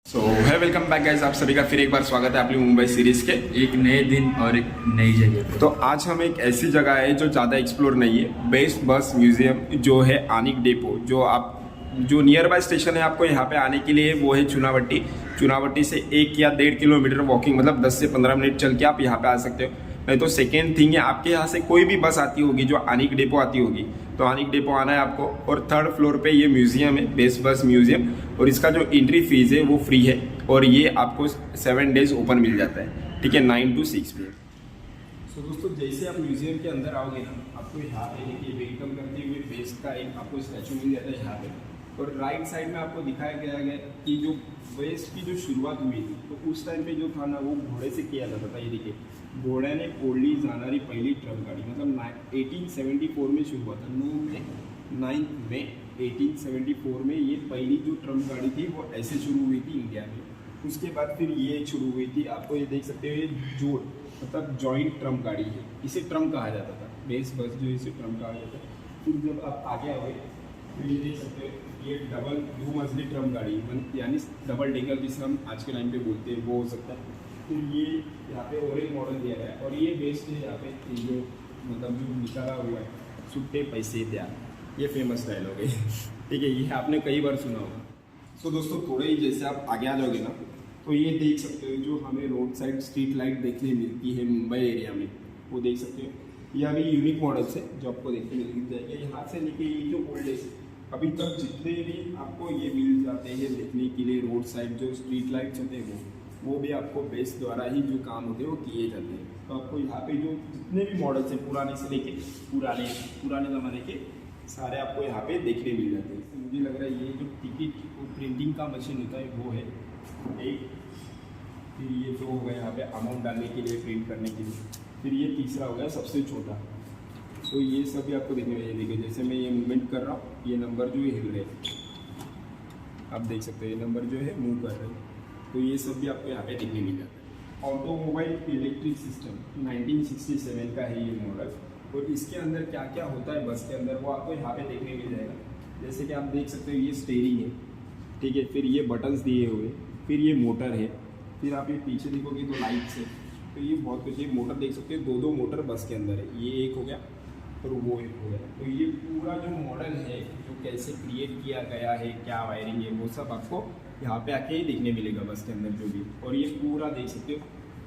है welcome back guys, आप सभी का फिर एक बार स्वागत है अपनी मुंबई सीरीज के एक नए दिन और एक नई जगह पे। तो आज हम एक ऐसी जगह है जो ज़्यादा एक्सप्लोर नहीं है, बेस्ट बस म्यूजियम जो है आनिक डेपो, जो नियर बाय स्टेशन है आपको यहाँ पे आने के लिए, वो है चुनावटी से 1 या 1.5 किलोमीटर वॉकिंग, मतलब 10 से 15 मिनट चल के आप यहाँ पे आ सकते हो। नहीं तो सेकेंड थिंग है, आपके यहाँ से कोई भी बस आती होगी जो आनिक डेपो आती होगी, तो आनिक डेपो आना है आपको। और 3rd फ्लोर पे ये म्यूजियम है, बेस्ट बस म्यूजियम, और इसका जो एंट्री फीस है वो फ्री है, और ये आपको 7 डेज ओपन मिल जाता है, ठीक है, 9 to 6 PM। सो दोस्तों, जैसे आप म्यूजियम के अंदर आओगे ना, आपको यहाँ पे देखिए वेलकम करते हुए बेस्ट का एक आपको स्टैचू मिल जाता है यहाँ पे, और राइट साइड में आपको दिखाया गया है कि जो बेस्ट की जो शुरुआत हुई थी, तो उस टाइम पे जो था ना, वो घोड़े से किया जाता था। ये देखिए, घोड्याने ओढली जाणारी पहिली ट्रक गाड़ी, मतलब 1874 में शुरू हुआ था। 9 मई 1874 में ये पहली जो ट्रक गाड़ी थी वो ऐसे शुरू हुई थी इंडिया में। उसके बाद फिर ये शुरू हुई थी, आपको ये देख सकते हो, ये जोड़ मतलब जॉइंट ट्रम गाड़ी है, इसे ट्रम कहा जाता था, बेस बस जो इसे ट्रम कहा जाता है। फिर जब आप आगे आओगे तो ये देख सकते हो, ये डबल 2 मंजिली ट्रम गाड़ी, यानी डबल डेकर जिसे हम आज के टाइम पे बोलते हैं, वो हो सकता है। फिर ये यहाँ पे और एक मॉडल दिया गया है, और ये बेस्ट है यहाँ पे जो मतलब जो निकाला हुआ है, सुट्टे पैसे दिया, ये फेमस डायलॉग है ठीक है, ये आपने कई बार सुना होगा। सो दोस्तों, थोड़े ही जैसे आप आगे आ जाओगे ना, तो ये देख सकते हो जो हमें रोड साइड स्ट्रीट लाइट देखने मिलती है मुंबई एरिया में, वो देख सकते हो। ये अभी यूनिक मॉडल्स है जो आपको देखने मिल जाएगा। यहाँ से लेके ये जो ओल्डेस्ट अभी तक जितने भी आपको ये मिल जाते हैं देखने के लिए, रोड साइड जो स्ट्रीट लाइट्स होते हैं वो भी आपको बेस द्वारा ही जो काम होते हैं वो किए जाते हैं। तो आपको यहाँ पे जो जितने भी मॉडल्स हैं पुराने से लेके पुराने ज़माने के सारे आपको यहाँ पे देखने मिल जाते हैं। मुझे लग रहा है ये जो टिकट प्रिंटिंग का मशीन होता है वो है एक, फिर ये जो हो गया यहाँ पे अमाउंट डालने के लिए, प्रिंट करने के लिए, फिर ये तीसरा हो गया सबसे छोटा। तो ये सभी आपको देखने में, ये देखिए जैसे मैं ये मूवमेंट कर रहा हूँ, ये नंबर जो है हिल रहे हैं, आप देख सकते हो, ये नंबर जो है मूव कर रहे हैं। तो ये सब भी आपको यहाँ पे देखने मिल जाता है। ऑटोमोबाइल इलेक्ट्रिक सिस्टम 1967 का है ये मॉडल, और इसके अंदर क्या क्या होता है बस के अंदर वो आपको यहाँ पे देखने मिल जाएगा। जैसे कि आप देख सकते हो, ये स्टीयरिंग है, ठीक है, फिर ये बटन्स दिए हुए, फिर ये मोटर है, फिर आप ये पीछे देखोगे तो लाइट्स है, तो ये बहुत कुछ। ये मोटर देख सकते हो, 2 मोटर बस के अंदर है, ये एक हो गया और वो एक हो गया। तो ये पूरा जो मॉडल है, जो कैसे क्रिएट किया गया है, क्या वायरिंग है, वो सब आपको यहाँ पे आके ही देखने मिलेगा बस के अंदर जो भी। और ये पूरा देख सकते हो,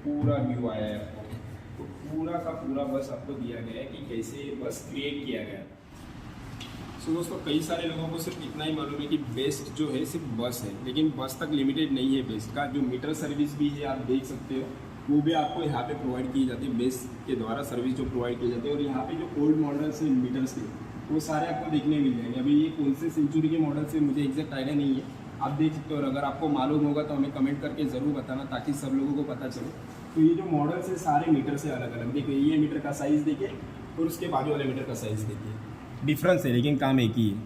पूरा व्यू आया है आपको, तो पूरा का पूरा बस आपको दिया गया है कि कैसे बस क्रिएट किया गया। सो दोस्तों, कई सारे लोगों को सिर्फ इतना ही मालूम है कि बेस्ट जो है सिर्फ बस है, लेकिन बस तक लिमिटेड नहीं है। बेस्ट का जो मीटर सर्विस भी है, आप देख सकते हो, वो भी आपको यहाँ पे प्रोवाइड की जाती है, बेस्ट के द्वारा सर्विस जो प्रोवाइड की जाती है। और यहाँ पे जो ओल्ड मॉडल्स हैं मीटर्स के, वो सारे आपको देखने मिल जाएंगे। अभी ये कौन से सेंचुरी के मॉडल से मुझे एग्जैक्ट आइडिया नहीं है, आप देख सकते हो, और अगर आपको मालूम होगा तो हमें कमेंट करके ज़रूर बताना, ताकि सब लोगों को पता चले। तो ये जो मॉडल्स है सारे मीटर से अलग अलग, देखिए ये मीटर का साइज़ देखिए, और उसके बाजू वाले मीटर का साइज़ देखिए, डिफरेंस है लेकिन काम एक ही है,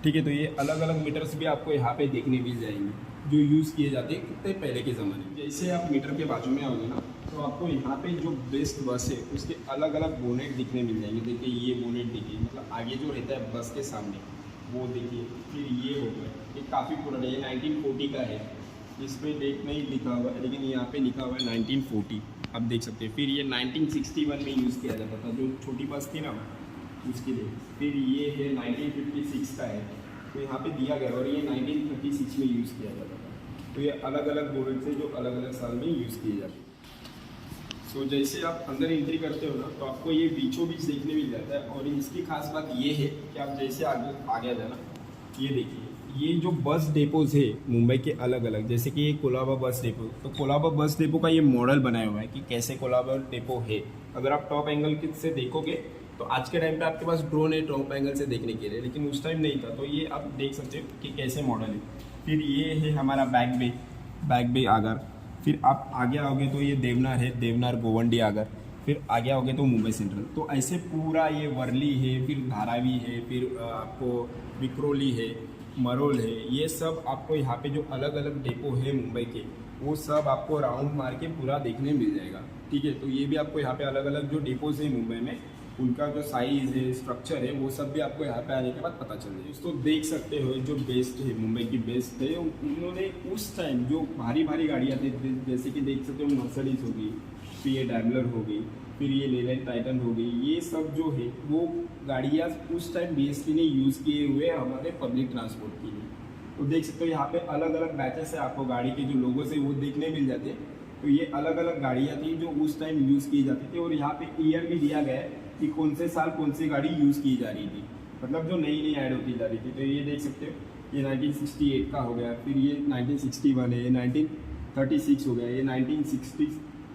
ठीक है। तो ये अलग अलग मीटर्स भी आपको यहाँ पे देखने मिल जाएंगे जो यूज़ किए जाते हैं कितने पहले के ज़माने में। जैसे आप मीटर के बाजू में आओगे ना, तो आपको यहाँ पे जो बेस्ट बस है उसके अलग अलग बोनेट दिखने मिल जाएंगे। देखिए ये बोनेट देखिए, मतलब आगे जो रहता है बस के सामने, वो देखिए। फिर ये हो गया, ये काफ़ी पुराना, ये 1940 का है, इस पर डेट नहीं लिखा हुआ है, लेकिन यहाँ पे लिखा हुआ है 1940, आप देख सकते हैं। फिर ये 1961 में यूज़ किया जाता था, जो छोटी बस थी ना उसके लिए। फिर ये है 1956 का है, तो यहाँ पे दिया गया, और ये 1936 में यूज़ किया जाता था। तो ये अलग अलग बोनेट्स हैं जो अलग अलग साल में यूज़ किए जाते हैं। सो जैसे आप अंदर एंट्री करते हो ना, तो आपको ये बीचों बीच देखने मिल जाता है। और इसकी खास बात ये है कि आप जैसे आगे आ जाना, ये देखिए, ये जो बस डेपोज है मुंबई के अलग अलग, जैसे कि ये कोलाबा बस डेपो, तो कोलाबा बस डेपो का ये मॉडल बनाया हुआ है कि कैसे कोलाबा डेपो है। अगर आप टॉप एंगल से देखोगे तो आज के टाइम पे आपके पास ड्रोन है टॉप एंगल से देखने के लिए, लेकिन उस टाइम नहीं था। तो ये आप देख सकते हो कि कैसे मॉडल है। फिर ये है हमारा बैक बे आगर। फिर आप आगे आओगे तो ये देवनार गोवंडी आगर। फिर आगे आओगे तो मुंबई सेंट्रल। तो ऐसे पूरा ये वर्ली है, फिर धारावी है, फिर आपको विक्रोली है, मरोल है, ये सब आपको यहाँ पे जो अलग अलग डेपो है मुंबई के, वो सब आपको राउंड मार के पूरा देखने मिल जाएगा, ठीक है। तो ये भी आपको यहाँ पे अलग अलग जो डेपोज है मुंबई में, उनका जो साइज़ है, स्ट्रक्चर है, वो सब भी आपको यहाँ पे आने के बाद पता चल जाएगा। तो देख सकते हो जो बेस्ट है, मुंबई की बेस्ट है, उन्होंने उस टाइम जो भारी भारी गाड़ियाँ थी, जैसे कि देख सकते हो मर्सिडीज हो गई, फिर ये डैमलर हो गई, फिर ये लेलैंड टाइटन हो गई, ये सब जो है वो गाड़ियाँ उस टाइम BST ने यूज़ किए हुए हमारे पब्लिक ट्रांसपोर्ट के लिए। तो देख सकते हो यहाँ पे अलग अलग बैचेस है, आपको गाड़ी के जो लोगों से वो देखने मिल जाते हैं। तो ये अलग अलग गाड़ियाँ थी जो उस टाइम यूज़ की जाती थी, और यहाँ पे ईयर भी दिया गया है कि कौन से साल कौन सी गाड़ी यूज़ की जा रही थी, मतलब जो नई नई ऐड होती जा रही थी। तो ये देख सकते हो ये 1968 का हो गया, फिर ये 1961 है, 1936 हो गया, ये 1960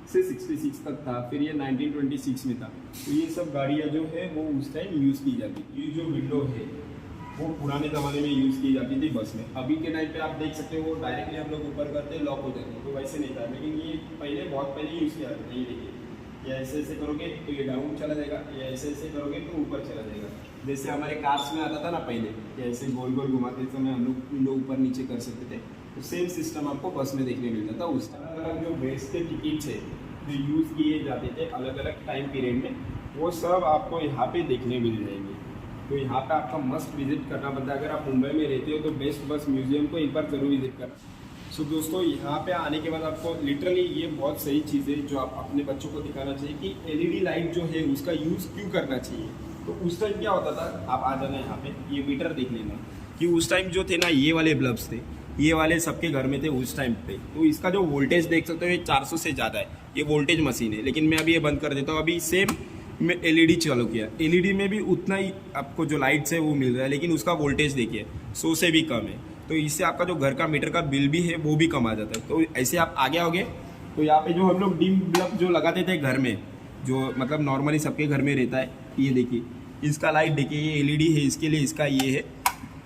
से 66 तक था, फिर ये 1926 में था। तो ये सब गाड़ियाँ जो है वो उस टाइम यूज़ की जाती थी। ये जो विंडो है वो पुराने ज़माने में यूज़ की जाती थी बस में। अभी के टाइम पे आप देख सकते हो वो डायरेक्टली हम लोग ऊपर करते हैं, लॉक हो जाते हैं, तो वैसे नहीं था। लेकिन ये पहले बहुत पहले यूज़ किया जाता था। ये देखिए, या ऐसे ऐसे करोगे तो ये डाउन चला जाएगा, या ऐसे ऐसे करोगे तो ऊपर चला जाएगा। जैसे हमारे कार्स में आता था ना पहले, या ऐसे गोल गोल घुमाते समय हम लोग विंडो ऊपर नीचे कर सकते थे, तो सेम सिस्टम आपको बस में देखने मिलता था उस टाइम। अलग जो बेस के टिकट्स है जो यूज़ किए जाते थे अलग अलग टाइम पीरियड में, वो सब आपको यहाँ पे देखने मिल जाएंगे। तो यहाँ पे आपका मस्ट विजिट करना बनता है। अगर आप मुंबई में रहते हो तो बेस्ट बस म्यूजियम को एक बार ज़रूर विजिट करना। सो दोस्तों, यहाँ पे आने के बाद आपको लिटरली ये बहुत सही चीज़ है जो आप अपने बच्चों को दिखाना चाहिए कि LED लाइट जो है उसका यूज़ क्यों करना चाहिए। तो उस टाइम क्या होता था, आप आ जाना यहाँ पे, ये मीटर देख लेना कि उस टाइम जो थे ना ये वाले बल्ब्स थे, ये वाले सबके घर में थे उस टाइम पे। तो इसका जो वोल्टेज देख सकते हो ये 400 से ज़्यादा है, ये वोल्टेज मशीन है। लेकिन मैं अभी ये बंद कर देता हूँ। अभी सेम मैं LED चालू किया, LED में भी उतना ही आपको जो लाइट्स है वो मिल रहा है, लेकिन उसका वोल्टेज देखिए 100 से भी कम है। तो इससे आपका जो घर का मीटर का बिल भी है वो भी कम आ जाता है। तो ऐसे आप आगे आओगे तो यहाँ पे जो हम लोग डिम बल्ब जो लगाते थे घर में, जो मतलब नॉर्मली सबके घर में रहता है, ये देखिए इसका लाइट देखिए, ये LED है, इसके लिए इसका ये है,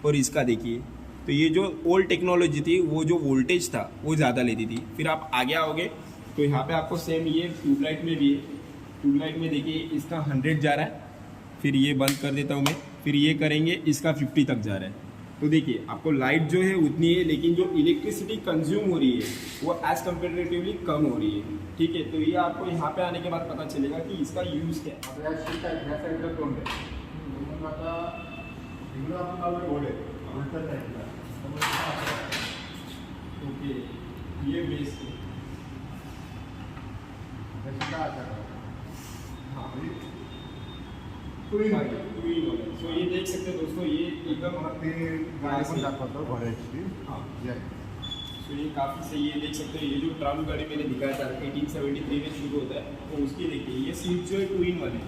और इसका देखिए। तो ये जो ओल्ड टेक्नोलॉजी थी वो जो वोल्टेज था वो ज़्यादा लेती थी। फिर आप आगे आओगे तो यहाँ पे आपको सेम ये ट्यूबलाइट में भी है। ट्यूबलाइट में देखिए इसका 100 जा रहा है, फिर ये बंद कर देता हूँ मैं, फिर ये करेंगे इसका 50 तक जा रहा है। तो देखिए आपको लाइट जो है उतनी है, लेकिन जो इलेक्ट्रिसिटी कंज्यूम हो रही है वो एज कम्पेरेटिवली कम हो रही है। ठीक है, तो ये आपको यहाँ पे आने के बाद पता चलेगा कि इसका यूज़ क्या है। ओके, ये बेस है। सो ये देख सकते हैं दोस्तों, ये एकदम हाँ, तो ये काफ़ी सही है। देख सकते हैं ये जो ट्रम गाड़ी मैंने दिखाया था 1873 में शुरू होता है, तो उसकी देखिए ये सीट जो है 2 in 1 है।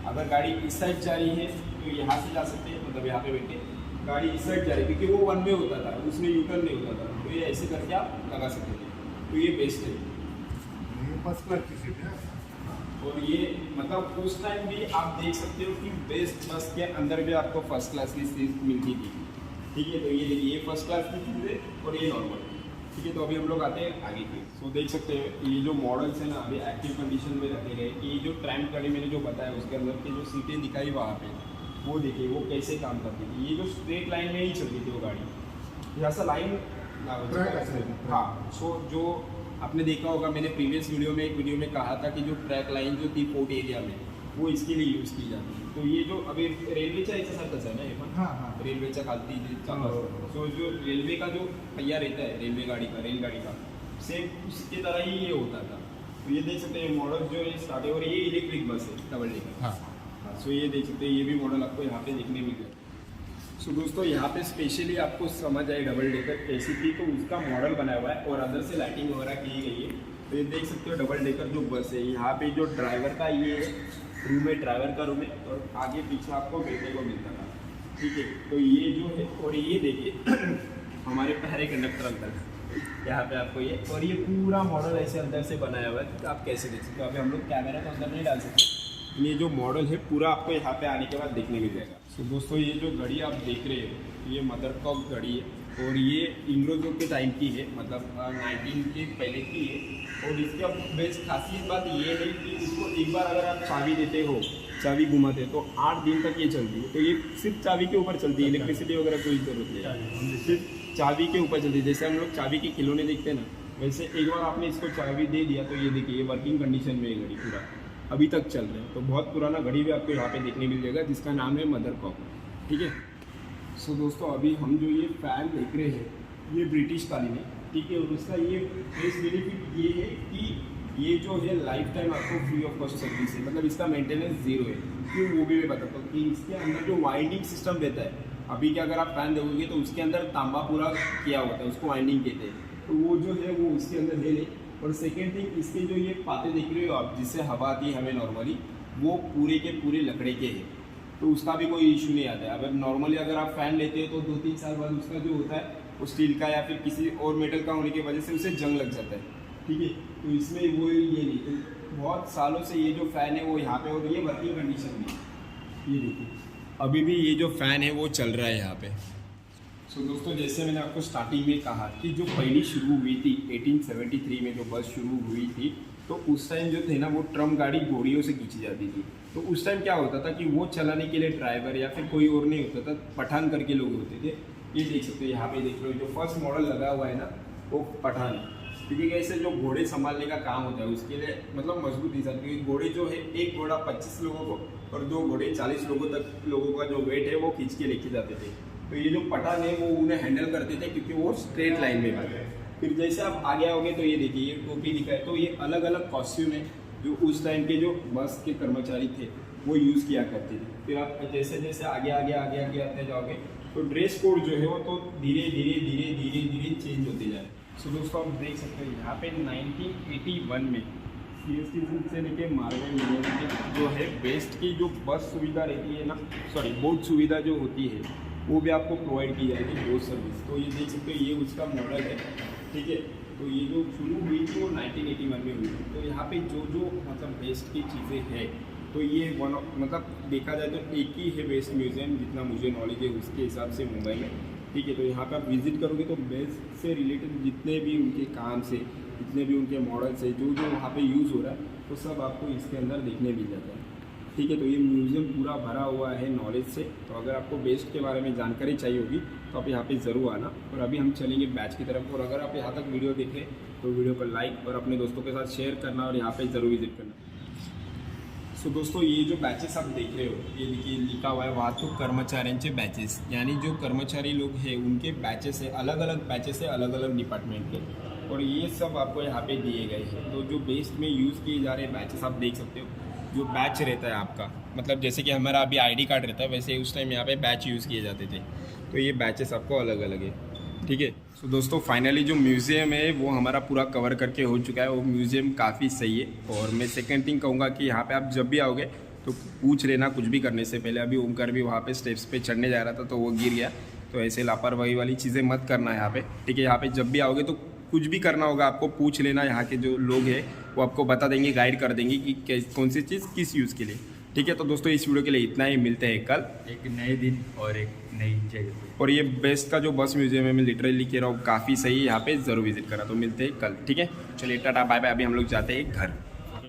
अगर गाड़ी इस साइड जा रही है तो यहाँ से जा सकते हैं, मतलब यहाँ पे बैठे, गाड़ी इस साइड जा रही है क्योंकि वो 1 वे होता था, उसमें U-turn नहीं होता था, तो ये ऐसे करके आप लगा सकते थे। तो ये बेस्ट है, फर्स्ट क्लास की सीट है। और ये मतलब उस टाइम भी आप देख सकते हो कि बेस्ट बस के अंदर भी आपको फर्स्ट क्लास की सीट मिलती थी। ठीक है, तो ये देखिए ये फर्स्ट क्लास की सीट है और ये नॉर्मल। ठीक है, तो अभी हम लोग आते हैं आगे की। तो देख सकते हैं ये जो मॉडल्स है ना अभी एक्टिव कंडीशन में रखे गए। ये जो ट्रैम गाड़ी मैंने जो बताया उसके अंदर की जो सीटें दिखाई वहाँ पे, वो देखिए वो कैसे काम करती थी। ये जो स्ट्रेट लाइन में ही चलती थी वो गाड़ी, ऐसा लाइन हाँ। सो जो आपने देखा होगा, मैंने प्रीवियस एक वीडियो में कहा था कि जो ट्रैक लाइन जो थी पोर्ट एरिया में वो इसके लिए यूज़ की जाती है। तो ये जो अभी रेल्वेचा याच्यासारखंच आहे ना हे पण, रेल्वेच्या खालती सो जो रेलवे का जो पहिया रहता है रेलगाड़ी का सेम उसकी तरह ही ये होता था। तो ये देख सकते हैं मॉडल जो है स्टार्ट है, और ये इलेक्ट्रिक बस है डबल डेकर। सो ये देख सकते हैं ये भी मॉडल आपको यहाँ पे देखने मिल गया। सो दोस्तों, यहाँ पे स्पेशली आपको समझ आए डबल डेकर कैसी थी, तो उसका मॉडल बनाया हुआ है और अंदर से लाइटिंग वगैरह की गई है। तो ये देख सकते हो डबल डेकर जो बस है, यहाँ पे जो ड्राइवर का ये रूम है, ड्राइवर का रूम है, और आगे पीछे आपको बैठने को मिलता था। ठीक है, तो ये जो है, और ये देखिए हमारे प्यारे कंडक्टर अंकल यहाँ पे आपको ये, और ये पूरा मॉडल ऐसे अंदर से बनाया हुआ है। तो आप कैसे देख सकते हो, अभी हम लोग कैमरा तो अंदर नहीं डाल सकते, ये जो मॉडल है पूरा आपको यहाँ पे आने के बाद देखने मिल जाएगा। तो दोस्तों, ये जो घड़ी आप देख रहे हो ये मदर कॉक घड़ी है, और ये इंग्रजों के टाइम की है, मतलब 19 के पहले की है। और इसका बेस्ट खासियत बात ये है कि इसको एक बार अगर आप चाबी देते हो, चाबी घुमाते हो, तो 8 दिन तक ये चलती है। तो ये सिर्फ चाबी के ऊपर चलती है, इलेक्ट्रिसिटी वगैरह कोई ज़रूरत नहीं है, सिर्फ चाबी के ऊपर चलती है। जैसे हम लोग चाबी के खिलौने देखते हैं ना, वैसे एक बार आपने इसको चाबी दे दिया तो ये देखिए ये वर्किंग कंडीशन में है घड़ी पूरा। अभी तक चल रहे हैं। तो बहुत पुराना घड़ी भी आपको यहाँ पे देखने मिल जाएगा जिसका नाम है मदर कॉक, ठीक है। सो दोस्तों अभी हम जो ये फ़ैन देख रहे हैं ये ब्रिटिश कालीन है, ठीक है। और उसका ये बेस्ट बेनिफिट ये है कि ये जो है लाइफ टाइम आपको फ्री ऑफ कॉस्ट सर्विस है, मतलब इसका मेंटेनेंस जीरो है। क्यों वो भी मैं बताता हूँ कि इसके अंदर जो वाइंडिंग सिस्टम रहता है, अभी के अगर आप फैन देखोगे तो उसके अंदर तांबा पूरा किया होता है, उसको वाइंडिंग कहते हैं। तो वो जो है वो उसके अंदर है नहीं। और सेकेंड थिंग, इसके जो ये पाते देख रहे हो आप जिससे हवा आती है हमें नॉर्मली, वो पूरे के पूरे लकड़े के हैं, तो उसका भी कोई इशू नहीं आता है। अगर नॉर्मली अगर आप फ़ैन लेते हो तो 2-3 साल बाद उसका जो होता है वो स्टील का या फिर किसी और मेटल का होने की वजह से उसे जंग लग जाता है, ठीक है। तो इसमें वो ये नहीं, तो बहुत सालों से ये जो फ़ैन है वो यहाँ पे, और ये वर्किंग कंडीशन में, ये देखिए अभी भी ये जो फ़ैन है वो चल रहा है यहाँ पे। सो दोस्तों जैसे मैंने आपको स्टार्टिंग में कहा कि जो पहली शुरू हुई थी 1873 में जो बस शुरू हुई थी, तो उस टाइम जो थे ना वो ट्रम गाड़ी घोड़ियों से खींची जाती थी। तो उस टाइम क्या होता था कि वो चलाने के लिए ड्राइवर या फिर कोई और नहीं होता था, पठान करके लोग होते थे। ये देख सकते हो यहाँ पे, देख लो जो फर्स्ट मॉडल लगा हुआ है ना वो पठान है, क्योंकि ऐसे जो घोड़े संभालने का काम होता है उसके लिए मतलब मजबूत इंसान, क्योंकि घोड़े जो है एक घोड़ा 25 लोगों को और 2 घोड़े 40 लोगों का जो वेट है वो खींच के लेके जाते थे। तो ये जो पठान है वो उन्हें हैंडल करते थे क्योंकि वो स्ट्रेट लाइन में भागे। फिर जैसे आप आगे आओगे तो ये देखिए ये टोपी दिखा है, तो ये अलग अलग कॉस्ट्यूम है जो उस टाइम के जो बस के कर्मचारी थे वो यूज़ किया करते थे। फिर आप जैसे जैसे आगे आते जाओगे तो ड्रेस कोड जो है वो तो धीरे धीरे चेंज होते जा रहे हैं। सो दोस्तों आप देख सकते हैं यहाँ पे 1981 में CST से लेके मारवाड़ यूनिवर्सिटी जो है बेस्ट की जो बस सुविधा रहती है ना, सॉरी बोट सुविधा जो होती है वो भी आपको प्रोवाइड की जाएगी, बोट सर्विस। तो ये देख सकते हो ये उसका मॉडल है, ठीक है। तो ये जो शुरू हुई थी वो 1981 में हुई थी। तो यहाँ पे जो मतलब बेस्ट की चीज़ें हैं, तो ये मतलब देखा जाए तो एक ही है बेस्ट म्यूज़ियम जितना मुझे नॉलेज है उसके हिसाब से मुंबई में, ठीक है। तो यहाँ पे आप विज़िट करोगे तो बेस्ट से रिलेटेड जितने भी उनके काम से, जितने भी उनके मॉडल्स है, जो वहाँ पे यूज़ हो रहा है वो सब आपको इसके अंदर देखने मिल जाता है, ठीक है। तो ये म्यूज़ियम पूरा भरा हुआ है नॉलेज से। तो अगर आपको बेस्ट के बारे में जानकारी चाहिए होगी तो आप यहाँ पे ज़रूर आना। और अभी हम चलेंगे बैच की तरफ। और अगर आप यहाँ तक वीडियो देखें तो वीडियो को लाइक और अपने दोस्तों के साथ शेयर करना और यहाँ पे ज़रूर विजिट करना। सो दोस्तों ये जो बैचेस आप देख रहे हो ये देखिए लिखा हुआ है वाहतूक कर्मचाऱ्यांचे बैचेस, यानी जो कर्मचारी लोग हैं उनके बैचेस है, अलग अलग बैचेस है अलग अलग डिपार्टमेंट के, और ये सब आपको यहाँ पे दिए गए हैं। तो जो बेस्ट में यूज़ किए जा रहे बैचेस आप देख सकते हो। जो बैच रहता है आपका, मतलब जैसे कि हमारा अभी ID कार्ड रहता है वैसे उस टाइम यहाँ पे बैच यूज़ किए जाते थे। तो ये बैचेस आपको अलग अलग है, ठीक है। सो दोस्तों फाइनली जो म्यूज़ियम है वो हमारा पूरा कवर करके हो चुका है। वो म्यूज़ियम काफ़ी सही है। और मैं सेकंड थिंग कहूँगा कि यहाँ पे आप जब भी आओगे तो पूछ लेना कुछ भी करने से पहले। अभी ओमकार भी वहाँ पे स्टेप्स पे चढ़ने जा रहा था तो वो गिर गया, तो ऐसे लापरवाही वाली चीज़ें मत करना यहाँ पे, ठीक है। यहाँ पे जब भी आओगे तो कुछ भी करना होगा आपको पूछ लेना, यहाँ के जो लोग हैं वो आपको बता देंगे, गाइड कर देंगे कि कौन सी चीज़ किस यूज़ के लिए, ठीक है। तो दोस्तों इस वीडियो के लिए इतना ही, मिलते हैं कल एक नए दिन और एक नई जगह पे। और ये बेस्ट का जो बस म्यूजियम है मैं लिटरली कह रहा हूँ काफ़ी सही है, यहाँ पे ज़रूर विजिट करा। तो मिलते हैं कल, ठीक है। चलिए टाटा बाय बाय, अभी हम लोग जाते हैं घर।